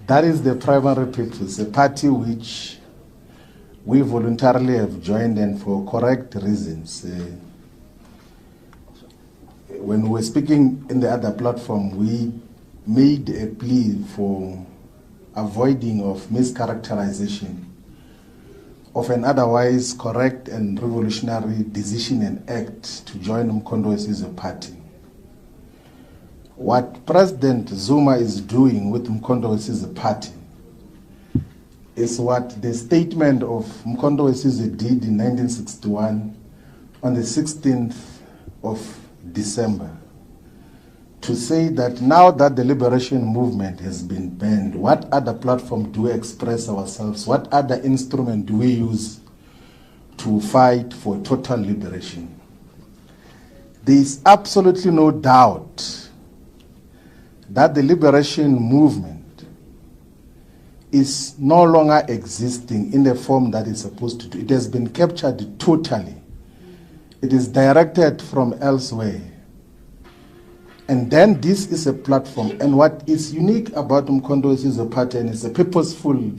That is the primary purpose, a party which we voluntarily have joined and for correct reasons. When we were speaking in the other platform, we made a plea for avoiding of mischaracterization of an otherwise correct and revolutionary decision and act to join Mkondo as a party. What President Zuma is doing with Mkondo as a party is what the statement of Mkondo Wesize did in 1961 on the 16th of December, to say that now that the liberation movement has been banned, what other platform do we express ourselves? What other instrument do we use to fight for total liberation? There is absolutely no doubt that the liberation movement is no longer existing in the form that it's supposed to do. It has been captured totally. It is directed from elsewhere. And then this is a platform. And what is unique about Mkondo is a pattern, is a purposeful,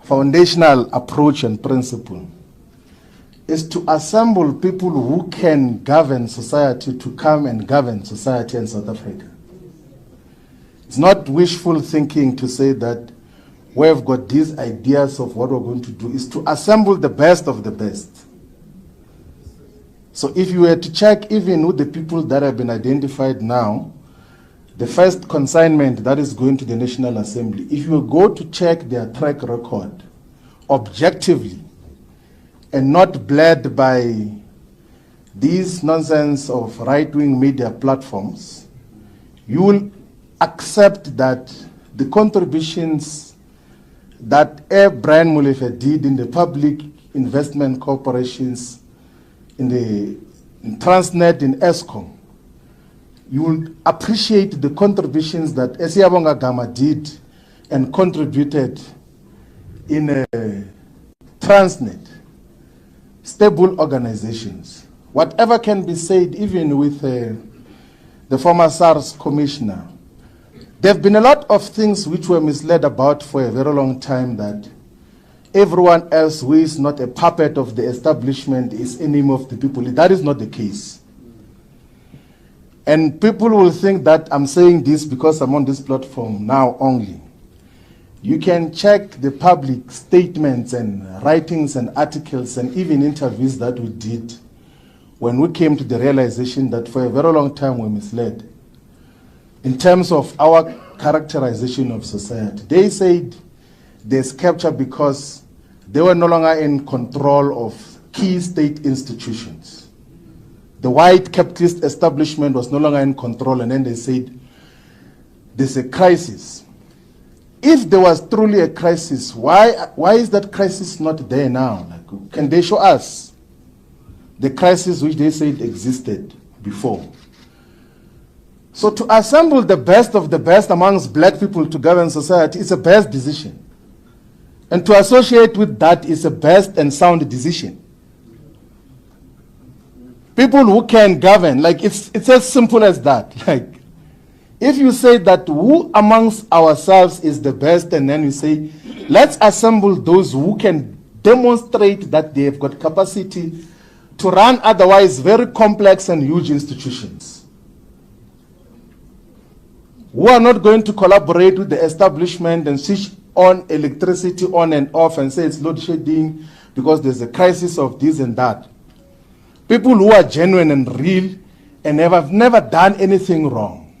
foundational approach and principle, is to assemble people who can govern society to come and govern society in South Africa. It's not wishful thinking to say that we've got these ideas of what we're going to do. Is to assemble the best of the best. So if you were to check even with the people that have been identified now, the first consignment that is going to the National Assembly, if you go to check their track record objectively and not bled by these nonsense of right-wing media platforms, you will accept that the contributions that Brian Molefe did in the public investment corporations, in Transnet, in ESCOM, you will appreciate the contributions that Esiabonga Gama did and contributed in Transnet, stable organizations. Whatever can be said, even with the former SARS commissioner, there have been a lot of things which were misled about for a very long time, that everyone else who is not a puppet of the establishment is enemy of the people. That is not the case. And people will think that I'm saying this because I'm on this platform now only. You can check the public statements and writings and articles and even interviews that we did when we came to the realization that for a very long time we're misled in terms of our characterization of society. They said there's capture because they were no longer in control of key state institutions. The white capitalist establishment was no longer in control, and then they said there's a crisis. If there was truly a crisis, why is that crisis not there now? Like, can they show us the crisis which they said existed before? So to assemble the best of the best amongst black people to govern society is a best decision. And to associate with that is a best and sound decision. People who can govern, like it's as simple as that. Like, if you say that who amongst ourselves is the best, and then you say, let's assemble those who can demonstrate that they have got capacity to run otherwise very complex and huge institutions, who are not going to collaborate with the establishment and switch on electricity on and off and say it's load shedding because there's a crisis of this and that. People who are genuine and real and have never done anything wrong,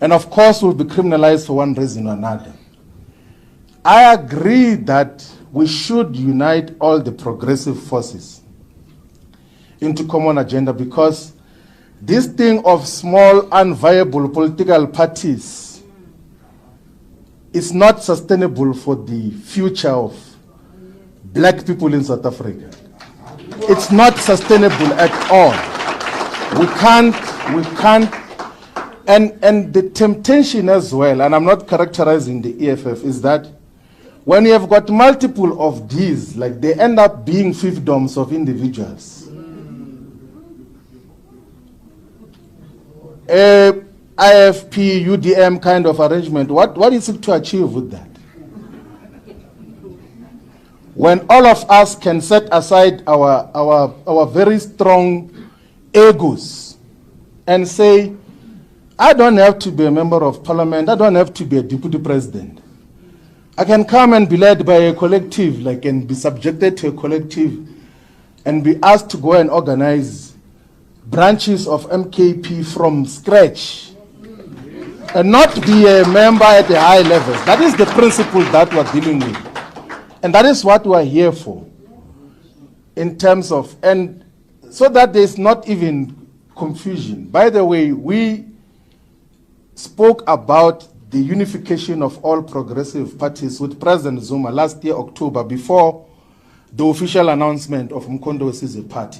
and of course will be criminalized for one reason or another. I agree that we should unite all the progressive forces into common agenda, because this thing of small unviable political parties is not sustainable for the future of black people in South Africa. It's not sustainable at all. We can't, and the temptation as well, and I'm not characterizing the EFF, is that when you have got multiple of these, like they end up being fiefdoms of individuals. IFP, UDM kind of arrangement, what is it to achieve with that? When all of us can set aside our very strong egos and say, I don't have to be a member of parliament, I don't have to be a deputy president. I can come and be led by a collective, like, and be subjected to a collective and be asked to go and organize branches of MKP from scratch and not be a member at the high levels. That is the principle that we're dealing with. And that is what we're here for, in terms of, and so that there's not even confusion. By the way, we spoke about the unification of all progressive parties with President Zuma last year, October, before the official announcement of Mkhondo's as a party.